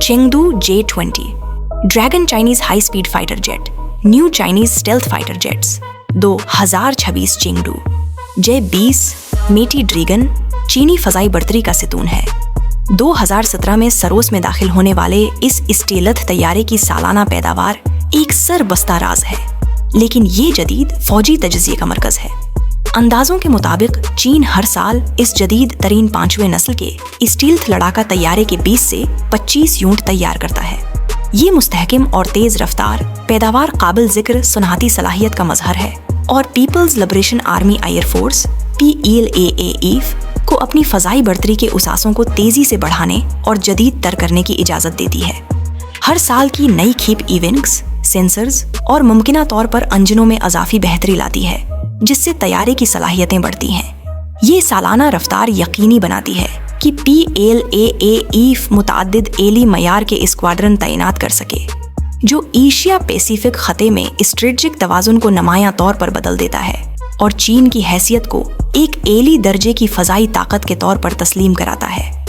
Chengdu J-20, dragon Chinese high speed fighter jet, new Chinese stealth fighter jets, 2026 Chengdu, J-20 मेटी dragon चीनी फजाई बर्तरी का सितून है। 2017 में सरोस में दाखिल होने वाले इस स्टेल्थ तैयारे की सालाना पैदावार एक सरबस्ता राज है, लेकिन ये जदीद फौजी तजज़िये का मरकज है। अंदाजों के मुताबिक चीन हर साल इस जदीद तरीन 5वें नस्ल के स्टील्थ लड़ाका तैयारे के 20 से 25 यूनिट तैयार करता है। ये मुस्तहकम और तेज रफ्तार पैदावार काबिल जिक्र सुनहती सलाहियत का मजहर है और People's Liberation Army Air Force PLAAF को अपनी फजाई बर्तरी के उसासों को तेजी से बढ़ाने और जदीद तर करने की इजाज़त देती है। हर साल की नई खेप इवेंट्स, सेंसर्स और मुमकिना तौर पर इंजनों में अजाफी बेहतरी लाती है, जिससे तैयारे की सलाहियतें बढ़ती हैं। ये सालाना रफ्तार यकीनी बनाती है कि PLAAF मुतअद्दिद एली मयार के स्क्वाड्रन तैनात कर सके, जो एशिया पैसिफिक खते में स्ट्रेटजिक तवाज़ुन को नुमायां तौर पर बदल देता है और चीन की हैसियत को एक एली दर्जे की फ़ज़ाई ताकत के तौर पर तस्लीम कराता है।